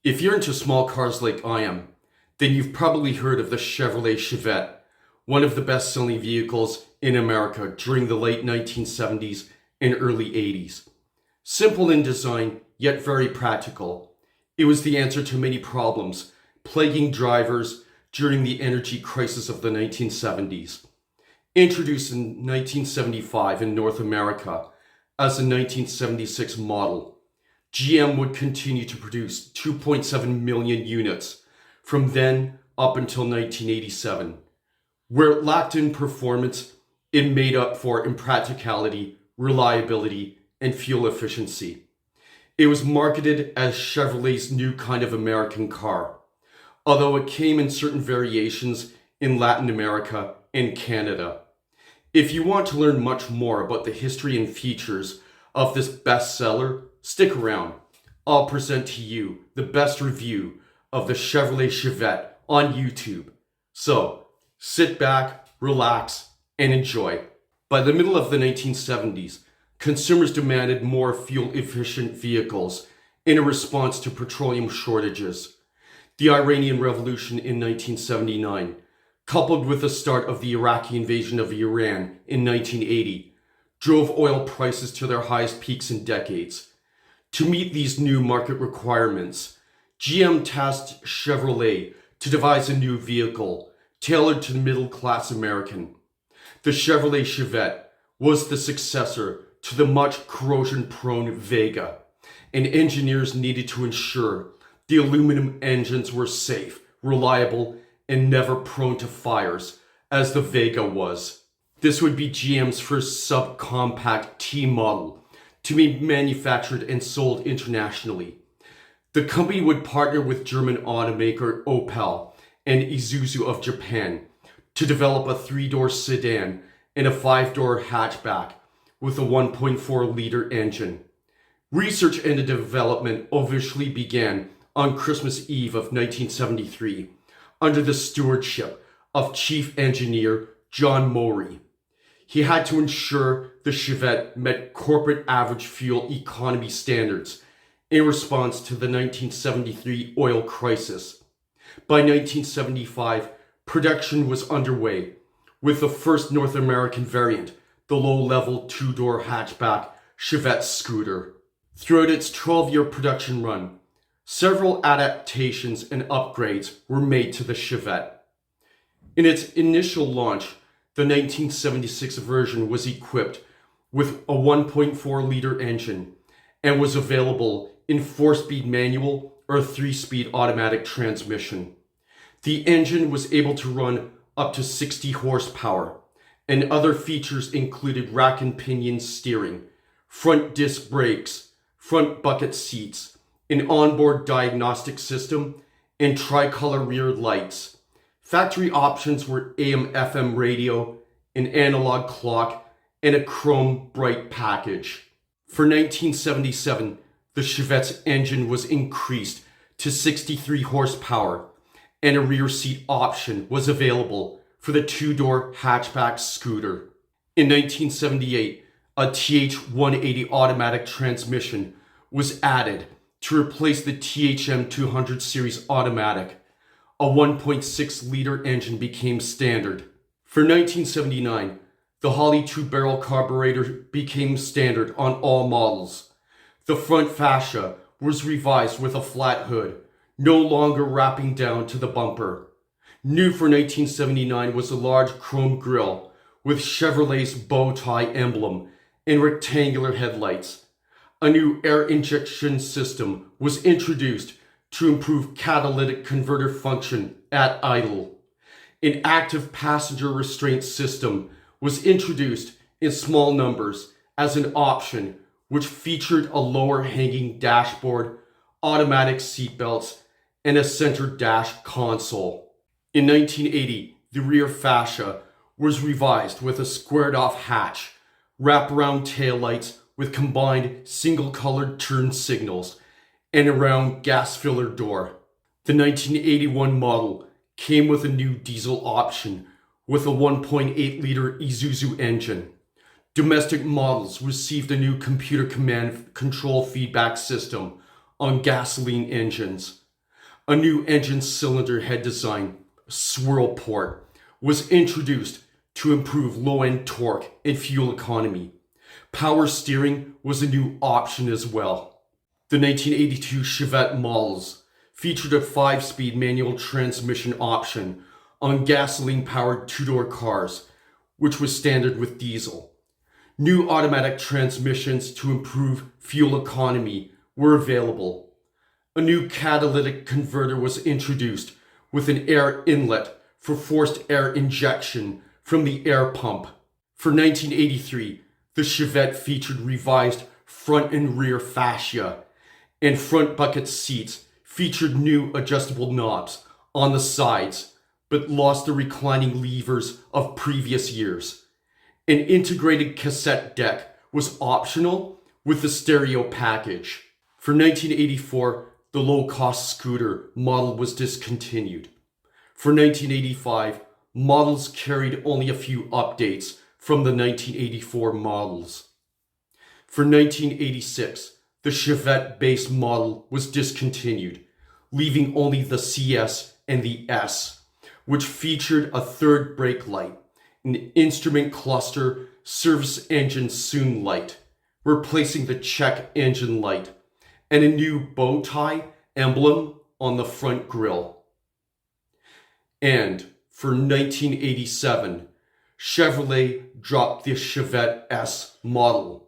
If you're into small cars like I am, then you've probably heard of the Chevrolet Chevette, one of the best-selling vehicles in America during the late 1970s and early 80s. Simple in design, yet very practical, it was the answer to many problems plaguing drivers during the energy crisis of the 1970s. Introduced in 1975 in North America as a 1976 model, GM would continue to produce 2.7 million units from then up until 1987. Where it lacked in performance, it made up for in practicality, reliability, and fuel efficiency. It was marketed as Chevrolet's new kind of American car, although it came in certain variations in Latin America and Canada. If you want to learn much more about the history and features of this bestseller, stick around. I'll present to you the best review of the Chevrolet Chevette on YouTube. So, sit back, relax, and enjoy. By the middle of the 1970s, consumers demanded more fuel-efficient vehicles in a response to petroleum shortages. The Iranian Revolution in 1979, coupled with the start of the Iraqi invasion of Iran in 1980, drove oil prices to their highest peaks in decades. To meet these new market requirements, GM tasked Chevrolet to devise a new vehicle tailored to the middle-class American. The Chevrolet Chevette was the successor to the much corrosion-prone Vega, and engineers needed to ensure the aluminum engines were safe, reliable, and never prone to fires, as the Vega was. This would be GM's first subcompact T model to be manufactured and sold internationally. The company would partner with German automaker Opel and Isuzu of Japan to develop a 3-door sedan and a 5-door hatchback with a 1.4-liter engine. Research and development officially began on Christmas Eve of 1973 under the stewardship of Chief Engineer John Mowry. He had to ensure the Chevette met corporate average fuel economy standards in response to the 1973 oil crisis. By 1975, production was underway, with the first North American variant, the low-level 2-door hatchback Chevette scooter. Throughout its 12-year production run, several adaptations and upgrades were made to the Chevette. In its initial launch, the 1976 version was equipped with a 1.4-liter engine and was available in 4-speed manual or 3-speed automatic transmission. The engine was able to run up to 60 horsepower, and other features included rack and pinion steering, front disc brakes, front bucket seats, an onboard diagnostic system, and tricolor rear lights. Factory options were AM/FM radio, an analog clock, and a chrome bright package. For 1977, the Chevette's engine was increased to 63 horsepower, and a rear seat option was available for the 2-door hatchback scooter. In 1978, a TH180 automatic transmission was added to replace the THM 200 series automatic. A 1.6-liter engine became standard. For 1979, the Holley 2-barrel carburetor became standard on all models. The front fascia was revised with a flat hood, no longer wrapping down to the bumper. New for 1979 was a large chrome grille with Chevrolet's bow tie emblem and rectangular headlights. A new air injection system was introduced to improve catalytic converter function at idle. An active passenger restraint system was introduced in small numbers as an option, which featured a lower hanging dashboard, automatic seatbelts, and a center dash console. In 1980, the rear fascia was revised with a squared-off hatch, wraparound taillights with combined single-colored turn signals, and a round gas filler door. The 1981 model came with a new diesel option with a 1.8-liter Isuzu engine. Domestic models received a new computer command control feedback system on gasoline engines. A new engine cylinder head design, swirl port, was introduced to improve low-end torque and fuel economy. Power steering was a new option as well. The 1982 Chevette models featured a 5-speed manual transmission option on gasoline-powered two-door cars, which was standard with diesel. New automatic transmissions to improve fuel economy were available. A new catalytic converter was introduced with an air inlet for forced air injection from the air pump. For 1983, the Chevette featured revised front and rear fascia, and front bucket seats featured new adjustable knobs on the sides, but lost the reclining levers of previous years. An integrated cassette deck was optional with the stereo package. For 1984, the low-cost scooter model was discontinued. For 1985, models carried only a few updates from the 1984 models. For 1986, the Chevette base model was discontinued, leaving only the CS and the S, which featured a third brake light, an instrument cluster, service engine soon light, replacing the check engine light, and a new bow tie emblem on the front grille. And for 1987, Chevrolet dropped the Chevette S model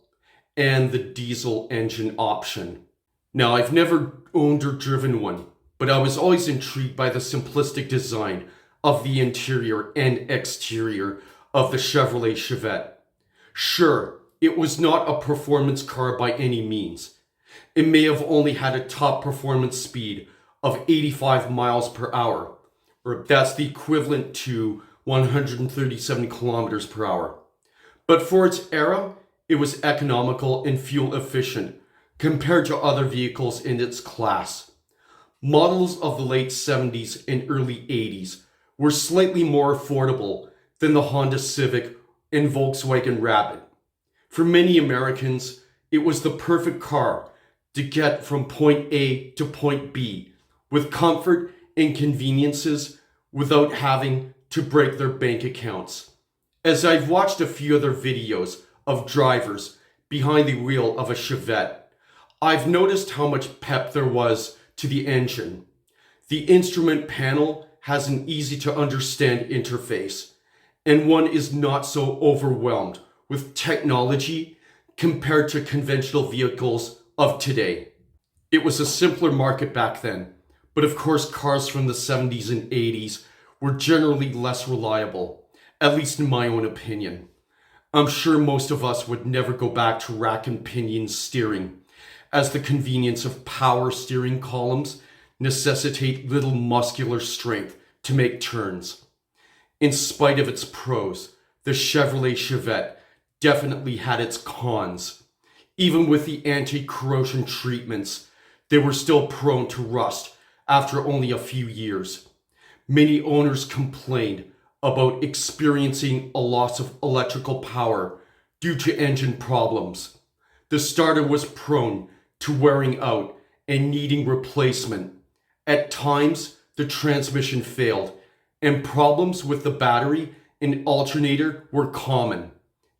and the diesel engine option. Now, I've never owned or driven one, but I was always intrigued by the simplistic design of the interior and exterior of the Chevrolet Chevette. Sure, it was not a performance car by any means. It may have only had a top performance speed of 85 miles per hour, or that's the equivalent to 137 kilometers per hour. But for its era, it was economical and fuel efficient compared to other vehicles in its class. Models of the late 70s and early 80s were slightly more affordable than the Honda Civic and Volkswagen Rabbit. For many Americans, it was the perfect car to get from point A to point B with comfort and conveniences without having to break their bank accounts. As I've watched a few other videos of drivers behind the wheel of a Chevette, I've noticed how much pep there was to the engine. The instrument panel has an easy to understand interface, and one is not so overwhelmed with technology compared to conventional vehicles of today. It was a simpler market back then, but of course cars from the 70s and 80s were generally less reliable, at least in my own opinion. I'm sure most of us would never go back to rack and pinion steering, as the convenience of power steering columns necessitate little muscular strength to make turns. In spite of its pros, the Chevrolet Chevette definitely had its cons. Even with the anti-corrosion treatments, they were still prone to rust after only a few years. Many owners complained about experiencing a loss of electrical power due to engine problems. The starter was prone to wearing out and needing replacement. At times, the transmission failed, and problems with the battery and alternator were common.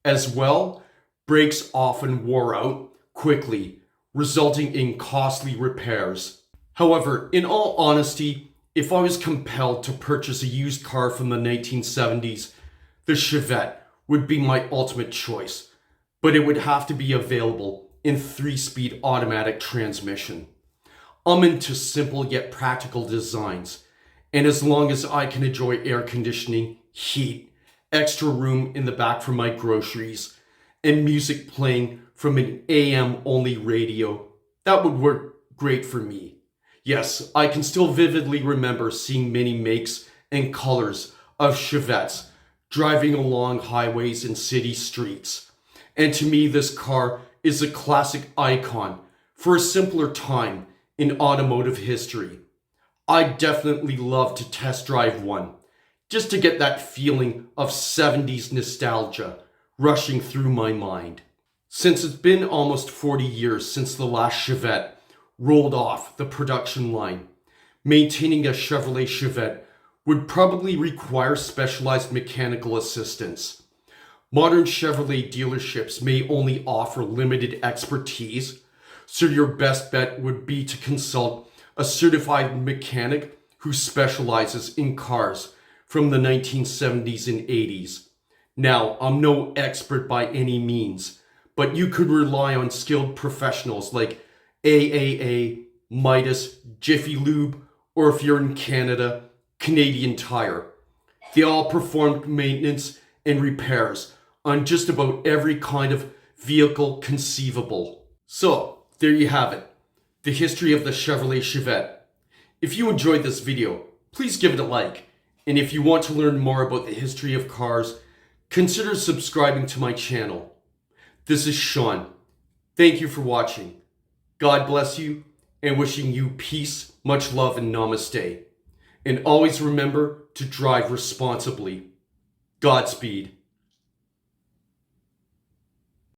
As well, brakes often wore out quickly, resulting in costly repairs. However, in all honesty, if I was compelled to purchase a used car from the 1970s, the Chevette would be my ultimate choice, but it would have to be available in 3-speed automatic transmission. I'm into simple yet practical designs, and as long as I can enjoy air conditioning, heat, extra room in the back for my groceries, and music playing from an AM-only radio, that would work great for me. Yes, I can still vividly remember seeing many makes and colors of Chevettes driving along highways and city streets. And to me, this car is a classic icon for a simpler time in automotive history. I'd definitely love to test drive one, just to get that feeling of 70s nostalgia rushing through my mind. Since it's been almost 40 years since the last Chevette rolled off the production line, maintaining a Chevrolet Chevette would probably require specialized mechanical assistance. Modern Chevrolet dealerships may only offer limited expertise, so your best bet would be to consult a certified mechanic who specializes in cars from the 1970s and 80s. Now, I'm no expert by any means, but you could rely on skilled professionals like AAA, Midas, Jiffy Lube, or if you're in Canada, Canadian Tire. They all perform maintenance and repairs on just about every kind of vehicle conceivable. So, there you have it, the history of the Chevrolet Chevette. If you enjoyed this video, please give it a like. And if you want to learn more about the history of cars, consider subscribing to my channel. This is Sean. Thank you for watching. God bless you, and wishing you peace, much love, and namaste. And always remember to drive responsibly. Godspeed.